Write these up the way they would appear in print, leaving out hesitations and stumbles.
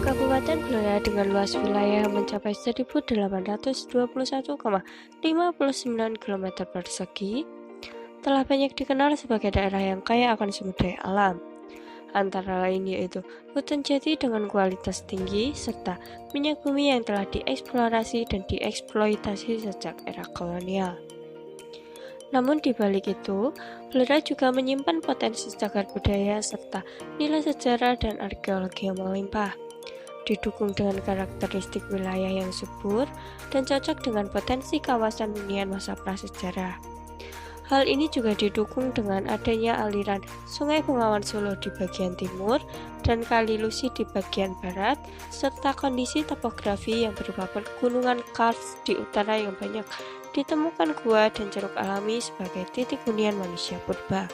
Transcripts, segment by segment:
Kabupaten Blora dengan luas wilayah mencapai 1.821,59 km persegi telah banyak dikenal sebagai daerah yang kaya akan sumber daya alam. Antara lain yaitu hutan jati dengan kualitas tinggi serta minyak bumi yang telah dieksplorasi dan dieksploitasi sejak era kolonial. Namun di balik itu, Blora juga menyimpan potensi cagar budaya serta nilai sejarah dan arkeologi yang melimpah. Didukung dengan karakteristik wilayah yang subur dan cocok dengan potensi kawasan hunian masa prasejarah. Hal ini juga didukung dengan adanya aliran Sungai Bengawan Solo di bagian timur dan Kali Lusi di bagian barat, serta kondisi topografi yang berupa pegunungan karst di utara yang banyak ditemukan gua dan ceruk alami sebagai titik hunian manusia purba.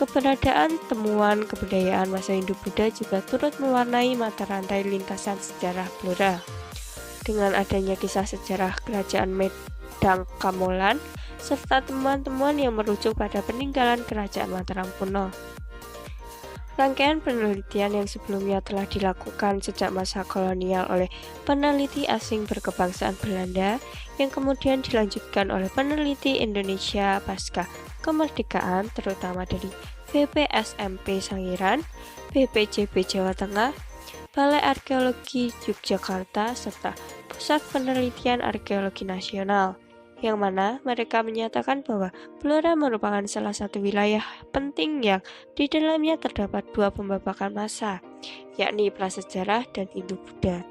Keberadaan temuan kebudayaan masa Hindu-Buddha juga turut mewarnai mata rantai lintasan sejarah Blora. Dengan adanya kisah sejarah kerajaan Medang Kamolan, serta temuan-temuan yang merujuk pada peninggalan kerajaan Mataram kuno. Rangkaian penelitian yang sebelumnya telah dilakukan sejak masa kolonial oleh peneliti asing berkebangsaan Belanda, yang kemudian dilanjutkan oleh peneliti Indonesia pasca kemerdekaan, terutama dari BPSMP Sangiran, BPJB Jawa Tengah, Balai Arkeologi Yogyakarta, serta Pusat Penelitian Arkeologi Nasional, yang mana mereka menyatakan bahwa Blora merupakan salah satu wilayah penting yang di dalamnya terdapat dua pembabakan massa, yakni prasejarah dan Hindu-Buddha.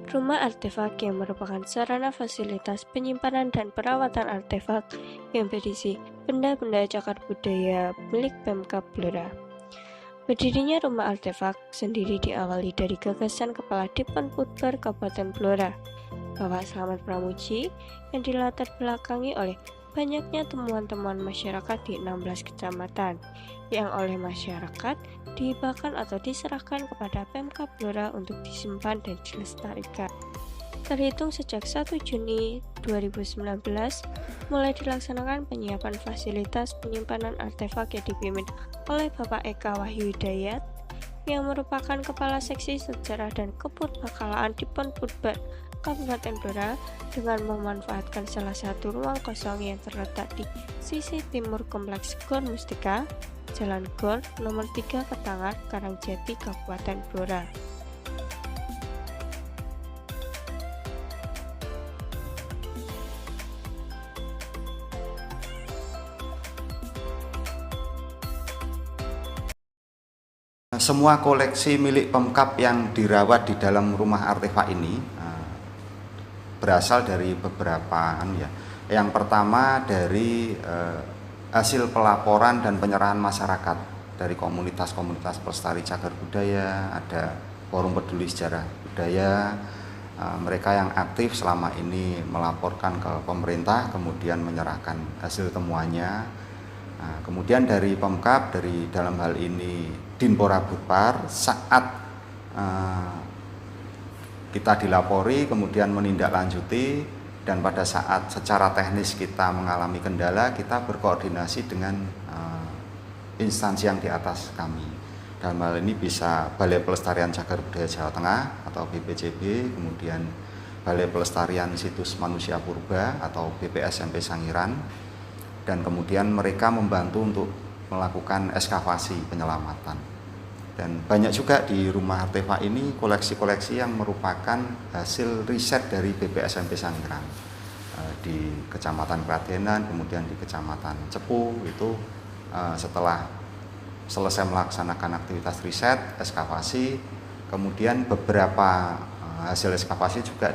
Rumah artefak yang merupakan sarana fasilitas penyimpanan dan perawatan artefak yang berisi benda-benda cagar budaya milik Pemkab Blora. Berdirinya rumah artefak sendiri diawali dari gagasan Kepala Diponputper Kabupaten Blora, Bapak Slamet Pramuji, yang dilatar belakangi oleh banyaknya temuan-temuan masyarakat di 16 kecamatan yang oleh masyarakat dihibahkan atau diserahkan kepada Pemkab Blora untuk disimpan dan dilestarikan. Terhitung sejak 1 Juni 2019, mulai dilaksanakan penyiapan fasilitas penyimpanan artefak yang dipimpin oleh Bapak Eka Wahyu Hidayat, yang merupakan Kepala Seksi Sejarah dan Kepurbakalaan Diponputper Kabupaten Blora, dengan memanfaatkan salah satu ruang kosong yang terletak di sisi timur Kompleks Gor Mustika, Jalan Gor nomor 3 Ketangar, Karangjati, Kabupaten Blora. Semua koleksi milik Pemkab yang dirawat di dalam rumah artefak ini berasal dari beberapa ya. Yang pertama dari hasil pelaporan dan penyerahan masyarakat dari komunitas-komunitas pelestari cagar budaya, ada forum peduli sejarah budaya, mereka yang aktif selama ini melaporkan ke pemerintah, kemudian menyerahkan hasil temuannya. Kemudian dari Pemkab, dari dalam hal ini Dinpora Budpar, saat kita dilapori kemudian menindaklanjuti, dan pada saat secara teknis kita mengalami kendala, kita berkoordinasi dengan instansi yang di atas kami. Dalam hal ini bisa Balai Pelestarian Cagar Budaya Jawa Tengah atau BPJB, kemudian Balai Pelestarian Situs Manusia Purba atau BPSMP Sangiran, dan kemudian mereka membantu untuk melakukan ekskavasi penyelamatan. Dan banyak juga di rumah artefak ini koleksi-koleksi yang merupakan hasil riset dari BPSMP Sangiran. Di Kecamatan Kradenan, kemudian di Kecamatan Cepu, itu setelah selesai melaksanakan aktivitas riset, ekskavasi, kemudian beberapa hasil ekskavasi juga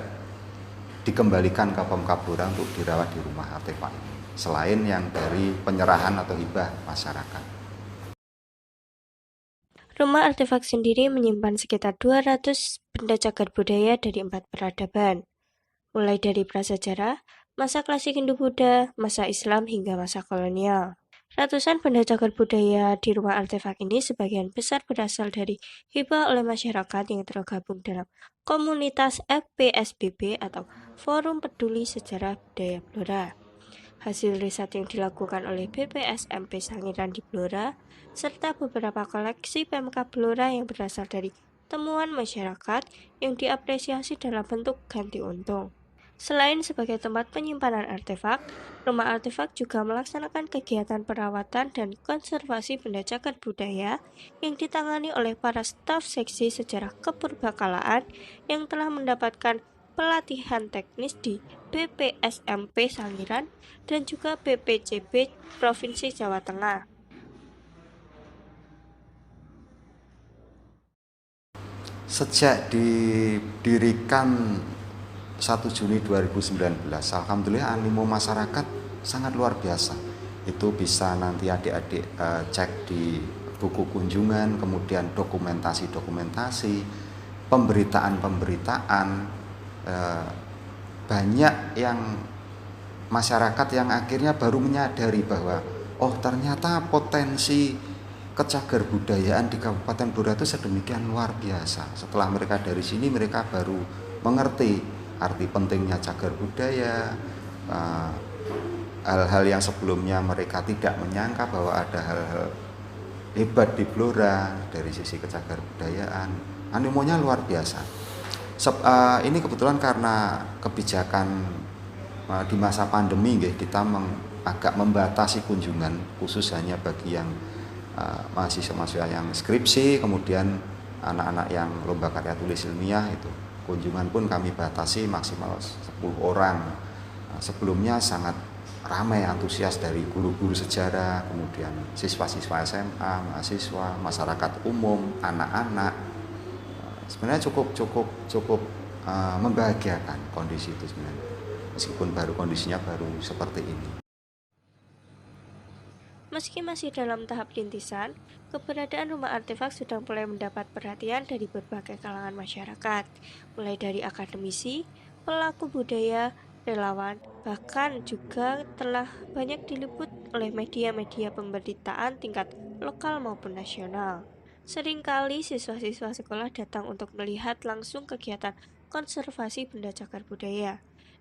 dikembalikan ke Pemkab Blora untuk dirawat di rumah artefak ini, selain yang dari penyerahan atau hibah masyarakat. Rumah artefak sendiri menyimpan sekitar 200 benda cagar budaya dari 4 peradaban, mulai dari prasejarah, masa klasik Hindu-Buddha, masa Islam, hingga masa kolonial. Ratusan benda cagar budaya di rumah artefak ini sebagian besar berasal dari hibah oleh masyarakat yang tergabung dalam komunitas FPSBB atau Forum Peduli Sejarah Budaya Blora. Hasil riset yang dilakukan oleh BPSMP Sangiran di Blora, serta beberapa koleksi Pemkab Blora yang berasal dari temuan masyarakat yang diapresiasi dalam bentuk ganti untung. Selain sebagai tempat penyimpanan artefak, rumah artefak juga melaksanakan kegiatan perawatan dan konservasi benda cagar budaya yang ditangani oleh para staf seksi sejarah kepurbakalaan yang telah mendapatkan pelatihan teknis di BPSMP Sangiran dan juga BPCB Provinsi Jawa Tengah. Sejak didirikan 1 Juni 2019, alhamdulillah animo masyarakat sangat luar biasa. Itu bisa nanti adik-adik cek di buku kunjungan, kemudian dokumentasi-dokumentasi, pemberitaan-pemberitaan, banyak yang masyarakat yang akhirnya baru menyadari bahwa oh ternyata potensi kecagar budayaan di Kabupaten Blora itu sedemikian luar biasa. Setelah mereka dari sini, mereka baru mengerti arti pentingnya cagar budaya, hal-hal yang sebelumnya mereka tidak menyangka bahwa ada hal-hal hebat di Blora dari sisi kecagar budayaan. Animonya luar biasa. Ini kebetulan karena kebijakan di masa pandemi, kita agak membatasi kunjungan, khusus hanya bagi yang mahasiswa-mahasiswa yang skripsi, kemudian anak-anak yang lomba karya tulis ilmiah, itu kunjungan pun kami batasi maksimal 10 orang. Sebelumnya sangat ramai antusias dari guru-guru sejarah, kemudian siswa-siswa SMA, mahasiswa, masyarakat umum, anak-anak. Sebenarnya cukup membahagiakan kondisi itu sebenarnya, meskipun kondisinya baru seperti ini. Meski masih dalam tahap rintisan, keberadaan rumah artefak sudah mulai mendapat perhatian dari berbagai kalangan masyarakat, mulai dari akademisi, pelaku budaya, relawan, bahkan juga telah banyak diliput oleh media-media pemberitaan tingkat lokal maupun nasional. Seringkali siswa-siswa sekolah datang untuk melihat langsung kegiatan konservasi benda cagar budaya.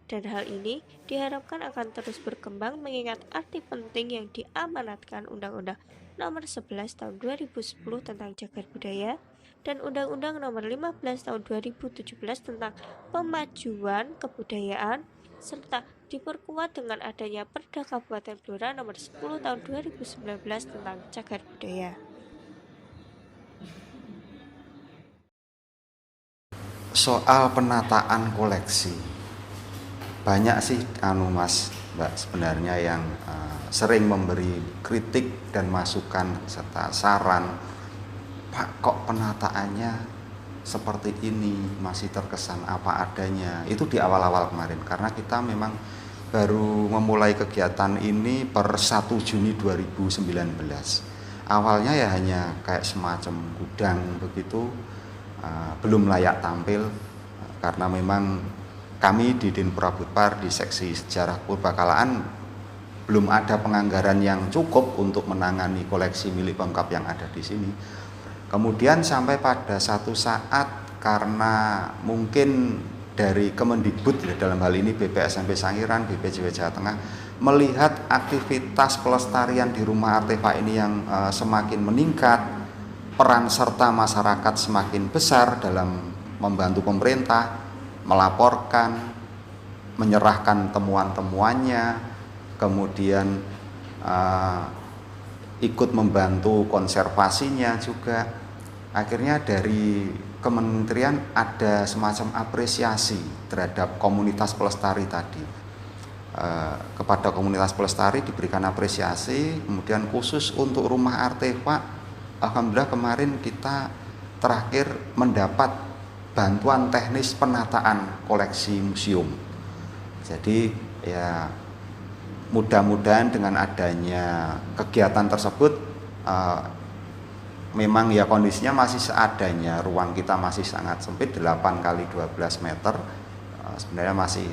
Dan hal ini diharapkan akan terus berkembang mengingat arti penting yang diamanatkan Undang-Undang Nomor 11 Tahun 2010 tentang Cagar Budaya dan Undang-Undang Nomor 15 Tahun 2017 tentang Pemajuan Kebudayaan, serta diperkuat dengan adanya Perda Kabupaten Blora Nomor 10 Tahun 2019 tentang Cagar Budaya. Soal penataan koleksi, banyak sih Mas Mbak sebenarnya yang sering memberi kritik dan masukan serta saran, Pak kok penataannya seperti ini, masih terkesan apa adanya. Itu di awal-awal kemarin, karena kita memang baru memulai kegiatan ini per 1 Juni 2019. Awalnya ya hanya kayak semacam gudang begitu, belum layak tampil, karena memang kami di Dinpurabudpar di seksi sejarah Purbakalaan belum ada penganggaran yang cukup untuk menangani koleksi milik Pemkab yang ada di sini. Kemudian sampai pada satu saat karena mungkin dari Kemendikbud, dalam hal ini BPSMP Sangiran, BPJW Jawa Tengah, melihat aktivitas pelestarian di rumah artefak ini yang semakin meningkat, peran serta masyarakat semakin besar dalam membantu pemerintah, melaporkan, menyerahkan temuan-temuannya, kemudian ikut membantu konservasinya juga. Akhirnya dari kementerian ada semacam apresiasi terhadap komunitas pelestari tadi. Kepada komunitas pelestari diberikan apresiasi, kemudian khusus untuk rumah artefak, alhamdulillah kemarin kita terakhir mendapat bantuan teknis penataan koleksi museum. Jadi ya mudah-mudahan dengan adanya kegiatan tersebut, memang ya kondisinya masih seadanya, ruang kita masih sangat sempit, 8 kali 12 meter, sebenarnya masih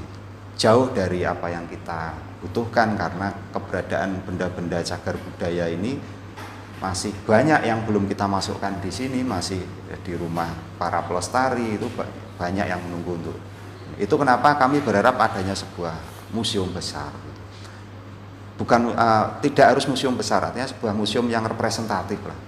jauh dari apa yang kita butuhkan, karena keberadaan benda-benda cagar budaya ini masih banyak yang belum kita masukkan di sini, masih di rumah para pelestari itu banyak yang menunggu untuk. Itu kenapa kami berharap adanya sebuah museum besar. Bukan tidak harus museum besar, artinya sebuah museum yang representatif lah.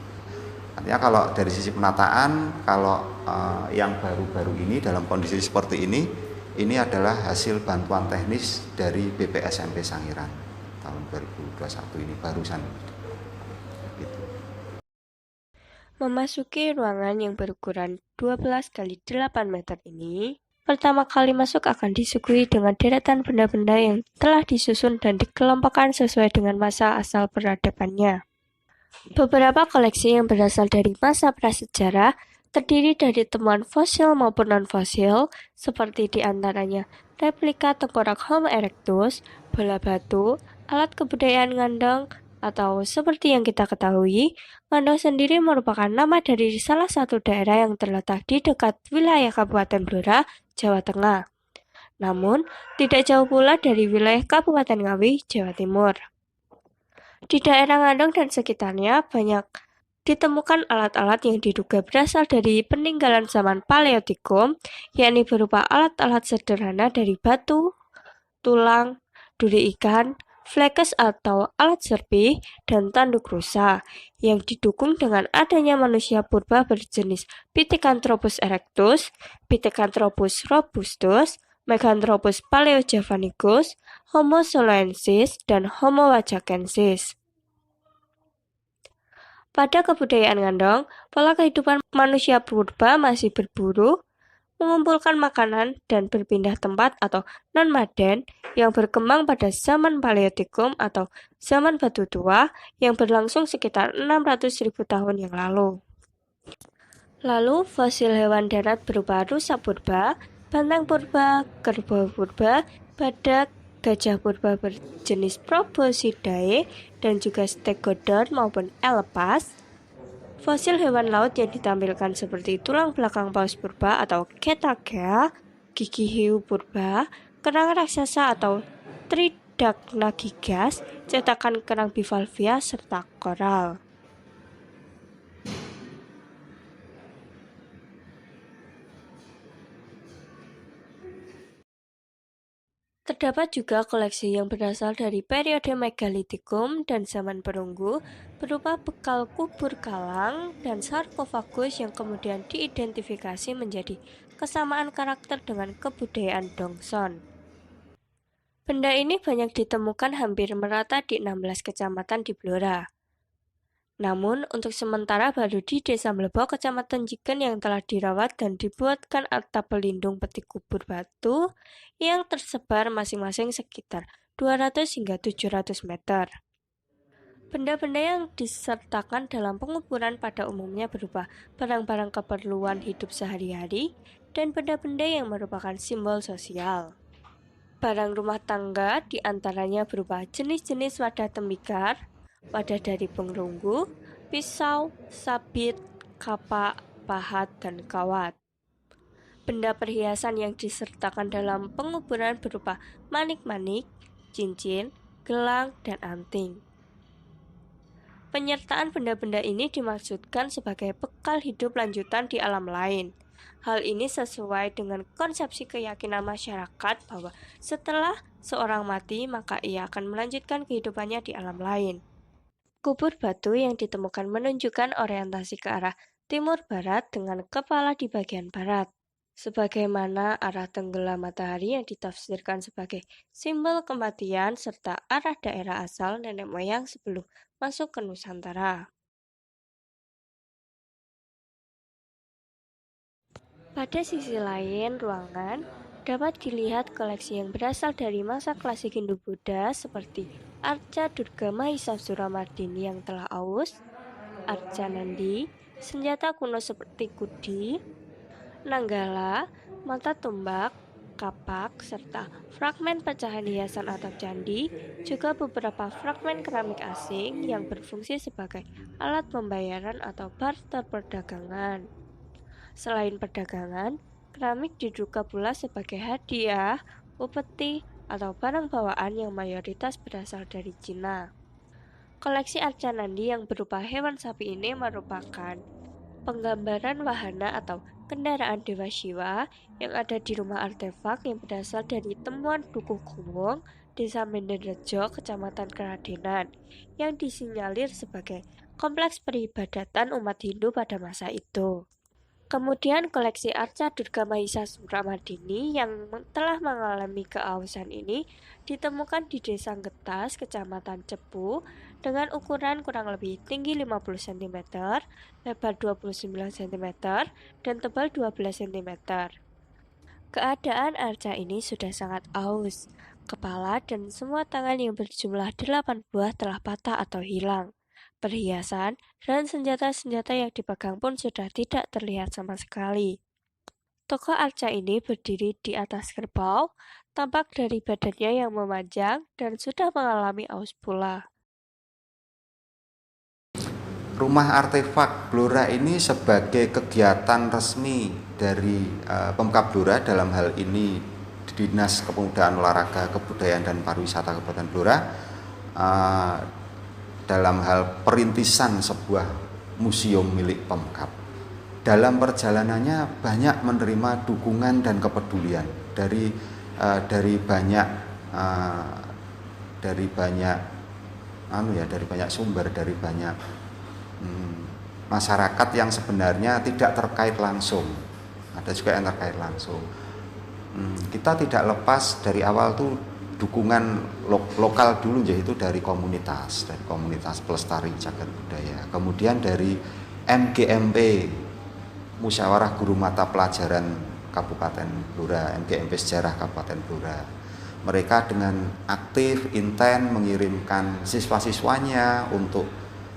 Artinya kalau dari sisi penataan, kalau yang baru-baru ini dalam kondisi seperti ini adalah hasil bantuan teknis dari BPSMP Sangiran tahun 2021 ini barusan. Gitu. Memasuki ruangan yang berukuran 12 kali 8 meter ini, pertama kali masuk akan disuguhi dengan deretan benda-benda yang telah disusun dan dikelompokkan sesuai dengan masa asal peradabannya. Beberapa koleksi yang berasal dari masa prasejarah terdiri dari temuan fosil maupun non-fosil, seperti diantaranya replika tengkorak Homo erectus, bola batu, alat kebudayaan Ngandong, atau seperti yang kita ketahui, Ngandong sendiri merupakan nama dari salah satu daerah yang terletak di dekat wilayah Kabupaten Blora, Jawa Tengah. Namun, tidak jauh pula dari wilayah Kabupaten Ngawi, Jawa Timur. Di daerah Ngandong dan sekitarnya banyak ditemukan alat-alat yang diduga berasal dari peninggalan zaman Paleotikum, yakni berupa alat-alat sederhana dari batu, tulang, duri ikan, flekes atau alat serpi, dan tanduk rusa, yang didukung dengan adanya manusia purba berjenis Pithecanthropus erectus, Pithecanthropus robustus, Meganthropus paleojavanicus, Homo soloensis, dan Homo wajakensis. Pada kebudayaan Ngandong, pola kehidupan manusia purba masih berburu, mengumpulkan makanan, dan berpindah tempat atau nomaden yang berkembang pada zaman Paleotikum atau zaman batu tua yang berlangsung sekitar 600.000 tahun yang lalu. Lalu, fosil hewan darat berupa rusa purba, banteng purba, kerbau purba, badak, gajah purba berjenis Proboscidae, dan juga stegodon maupun elepas. Fosil hewan laut yang ditampilkan seperti tulang belakang paus purba atau Cetacea, gigi hiu purba, kerang raksasa atau Tridacnagigas, cetakan kerang bivalvia, serta koral. Terdapat juga koleksi yang berasal dari periode Megalitikum dan zaman perunggu, berupa bekal kubur kalang dan sarkofagus yang kemudian diidentifikasi menjadi kesamaan karakter dengan kebudayaan Dongson. Benda ini banyak ditemukan hampir merata di 16 kecamatan di Blora. Namun, untuk sementara baru di Desa Mlebo, Kecamatan Jiken yang telah dirawat dan dibuatkan atap pelindung peti kubur batu yang tersebar masing-masing sekitar 200 hingga 700 meter. Benda-benda yang disertakan dalam penguburan pada umumnya berupa barang-barang keperluan hidup sehari-hari dan benda-benda yang merupakan simbol sosial. Barang rumah tangga diantaranya berupa jenis-jenis wadah tembikar, wadah dari pengerunggu, pisau, sabit, kapak, pahat, dan kawat. Benda perhiasan yang disertakan dalam penguburan berupa manik-manik, cincin, gelang, dan anting. Penyertaan benda-benda ini dimaksudkan sebagai bekal hidup lanjutan di alam lain. Hal ini sesuai dengan konsepsi keyakinan masyarakat bahwa setelah seorang mati, maka ia akan melanjutkan kehidupannya di alam lain. Kubur batu yang ditemukan menunjukkan orientasi ke arah timur-barat dengan kepala di bagian barat, sebagaimana arah tenggelam matahari yang ditafsirkan sebagai simbol kematian serta arah daerah asal nenek moyang sebelum masuk ke Nusantara. Pada sisi lain, ruangan dapat dilihat koleksi yang berasal dari masa klasik Hindu-Buddha seperti arca Durga Mahisa Suramardini yang telah aus, arca Nandi, senjata kuno seperti kudi, nanggala, mata tombak, kapak, serta fragmen pecahan hiasan atap candi, juga beberapa fragmen keramik asing yang berfungsi sebagai alat pembayaran atau barter perdagangan. Selain perdagangan, keramik diduga pula sebagai hadiah, upeti, atau barang bawaan yang mayoritas berasal dari Cina. Koleksi arca Nandi yang berupa hewan sapi ini merupakan penggambaran wahana atau kendaraan Dewa Shiva yang ada di rumah artefak yang berasal dari temuan Dukuh Kuwung, Desa Mendenrejo, Kecamatan Keradenan, yang disinyalir sebagai kompleks peribadatan umat Hindu pada masa itu. Kemudian koleksi arca Durga Mahisa Suramardini yang telah mengalami keausan ini ditemukan di Desa Getas, Kecamatan Cepu, dengan ukuran kurang lebih tinggi 50 cm, lebar 29 cm, dan tebal 12 cm. Keadaan arca ini sudah sangat aus. Kepala dan semua tangan yang berjumlah 8 buah telah patah atau hilang. Perhiasan dan senjata-senjata yang dipegang pun sudah tidak terlihat sama sekali. Tokoh arca ini berdiri di atas kerbau, tampak dari badannya yang memanjang dan sudah mengalami aus pula. Rumah artefak Blora ini sebagai kegiatan resmi dari Pemkab Blora, dalam hal ini Dinas Kepemudaan Olahraga Kebudayaan dan Pariwisata Kabupaten Blora, dalam hal perintisan sebuah museum milik Pemkab. Dalam perjalanannya banyak menerima dukungan dan kepedulian dari banyak sumber, dari banyak masyarakat yang sebenarnya tidak terkait langsung, ada juga yang terkait langsung. Kita tidak lepas dari awal tuh dukungan lokal dulu, yaitu dari komunitas pelestari cagar budaya, kemudian dari MGMP, Musyawarah Guru Mata Pelajaran Kabupaten Blora, MGMP Sejarah Kabupaten Blora. Mereka dengan aktif, inten mengirimkan siswa-siswanya untuk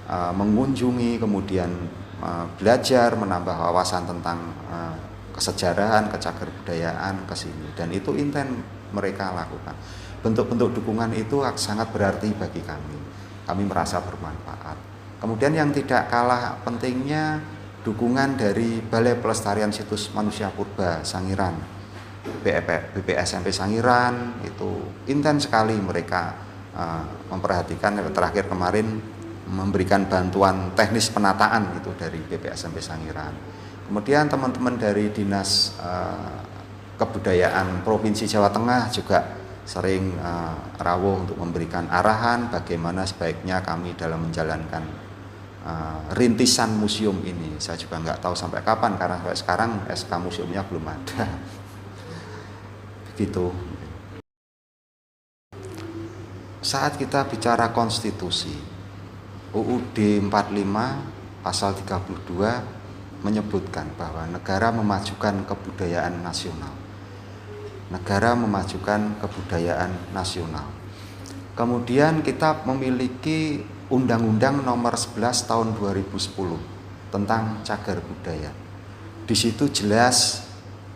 mengunjungi, kemudian belajar, menambah wawasan tentang kesejarahan, kecagar budayaan ke sini, dan itu inten mereka lakukan. Bentuk-bentuk dukungan itu sangat berarti bagi kami. Kami merasa bermanfaat. Kemudian yang tidak kalah pentingnya, dukungan dari Balai Pelestarian Situs Manusia Purba Sangiran, BPSMP Sangiran, itu intens sekali mereka memperhatikan. Terakhir kemarin memberikan bantuan teknis penataan itu dari BPSMP Sangiran. Kemudian teman-teman dari Dinas Kebudayaan Provinsi Jawa Tengah juga sering rawuh untuk memberikan arahan bagaimana sebaiknya kami dalam menjalankan rintisan museum ini. Saya juga nggak tahu sampai kapan, karena sampai sekarang SK museumnya belum ada. Begitu. Saat kita bicara konstitusi, UUD 45 pasal 32 menyebutkan bahwa negara memajukan kebudayaan nasional. Negara memajukan kebudayaan nasional. Kemudian kita memiliki Undang-Undang Nomor 11 Tahun 2010 tentang cagar budaya. Di situ jelas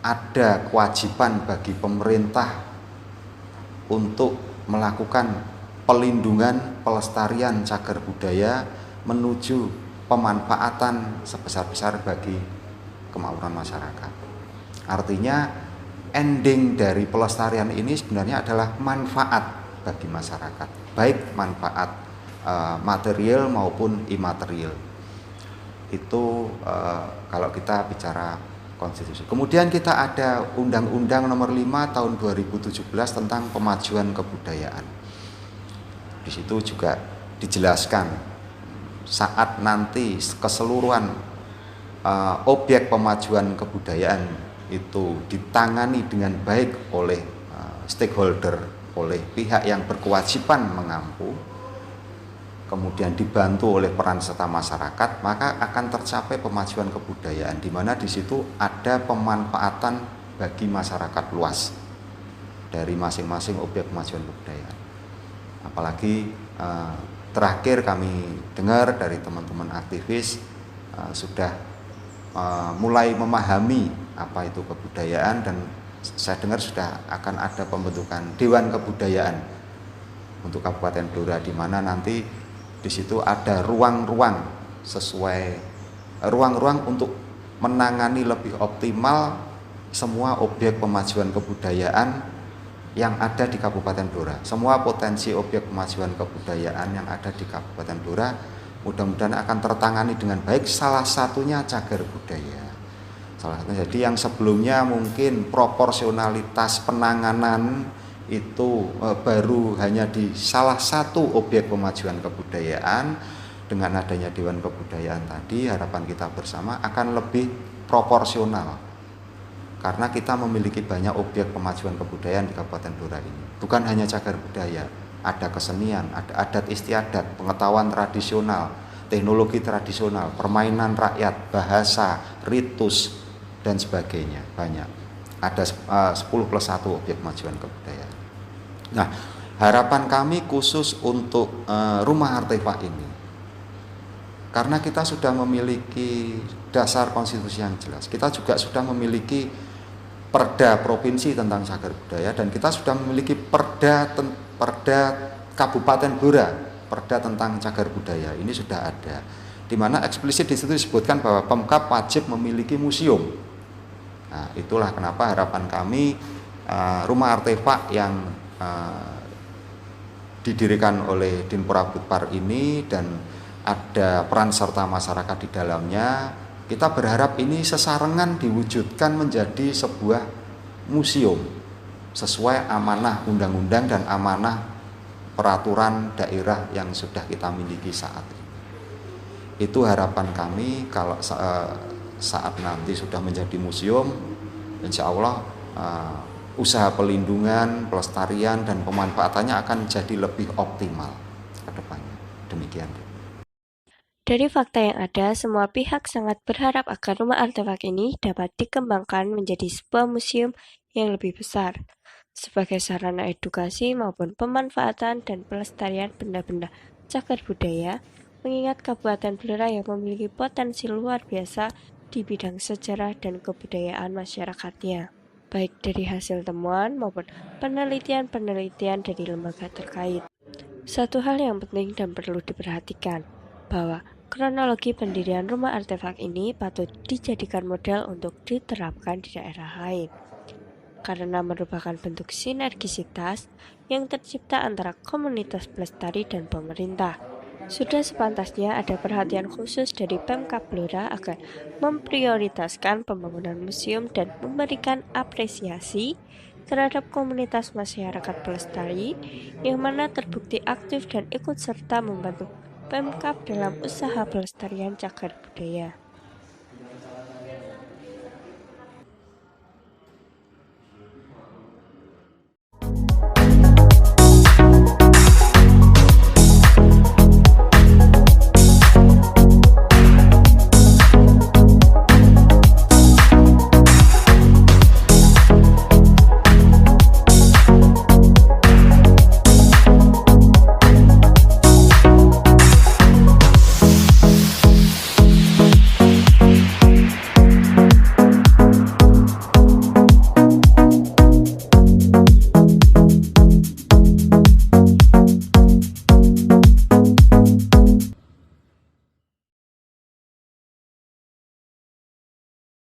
ada kewajiban bagi pemerintah untuk melakukan pelindungan, pelestarian cagar budaya menuju pemanfaatan sebesar-besar bagi kemakmuran masyarakat. Artinya ending dari pelestarian ini sebenarnya adalah manfaat bagi masyarakat, baik manfaat material maupun imaterial. Itu kalau kita bicara konstitusi. Kemudian kita ada Undang-Undang Nomor 5 Tahun 2017 tentang pemajuan kebudayaan. Di situ juga dijelaskan saat nanti keseluruhan objek pemajuan kebudayaan itu ditangani dengan baik oleh stakeholder, oleh pihak yang berkewajiban mengampu, kemudian dibantu oleh peran serta masyarakat, maka akan tercapai pemajuan kebudayaan, di mana di situ ada pemanfaatan bagi masyarakat luas dari masing-masing objek kemajuan kebudayaan. Apalagi terakhir kami dengar dari teman-teman aktivis sudah mulai memahami apa itu kebudayaan, dan saya dengar sudah akan ada pembentukan Dewan Kebudayaan untuk Kabupaten Blora, di mana nanti di situ ada ruang-ruang untuk menangani lebih optimal semua objek pemajuan kebudayaan yang ada di Kabupaten Blora. Semua potensi objek kemajuan kebudayaan yang ada di Kabupaten Blora mudah-mudahan akan tertangani dengan baik, salah satunya cagar budaya. Jadi yang sebelumnya mungkin proporsionalitas penanganan itu baru hanya di salah satu objek pemajuan kebudayaan, dengan adanya Dewan Kebudayaan tadi harapan kita bersama akan lebih proporsional, karena kita memiliki banyak objek pemajuan kebudayaan di Kabupaten Blora ini. Bukan hanya cagar budaya, ada kesenian, ada adat istiadat, pengetahuan tradisional, teknologi tradisional, permainan rakyat, bahasa, ritus, dan sebagainya. Banyak. Ada 10+1 objek kemajuan kebudayaan. Nah, harapan kami khusus untuk rumah artefak ini, karena kita sudah memiliki dasar konstitusi yang jelas, kita juga sudah memiliki perda provinsi tentang cagar budaya, dan kita sudah memiliki perda Kabupaten Blora, perda tentang cagar budaya ini sudah ada, di mana eksplisit di situ disebutkan bahwa Pemkab wajib memiliki museum. Nah, itulah kenapa harapan kami rumah artefak yang didirikan oleh Dinpora-Budpar ini dan ada peran serta masyarakat di dalamnya, kita berharap ini sesarengan diwujudkan menjadi sebuah museum sesuai amanah undang-undang dan amanah peraturan daerah yang sudah kita miliki saat ini. Itu harapan kami, kalau saat nanti sudah menjadi museum, insya Allah usaha pelindungan, pelestarian, dan pemanfaatannya akan jadi lebih optimal ke depannya. Demikian. Dari fakta yang ada, semua pihak sangat berharap agar rumah artefak ini dapat dikembangkan menjadi sebuah museum yang lebih besar, sebagai sarana edukasi maupun pemanfaatan dan pelestarian benda-benda cagar budaya, mengingat Kabupaten Blora yang memiliki potensi luar biasa di bidang sejarah dan kebudayaan masyarakatnya, baik dari hasil temuan maupun penelitian-penelitian dari lembaga terkait. Satu hal yang penting dan perlu diperhatikan, bahwa kronologi pendirian rumah artefak ini patut dijadikan model untuk diterapkan di daerah lain, karena merupakan bentuk sinergisitas yang tercipta antara komunitas pelestari dan pemerintah. Sudah sepantasnya ada perhatian khusus dari Pemkab Blora agar memprioritaskan pembangunan museum dan memberikan apresiasi terhadap komunitas masyarakat pelestari yang mana terbukti aktif dan ikut serta membantu Pemkab dalam usaha pelestarian cagar budaya.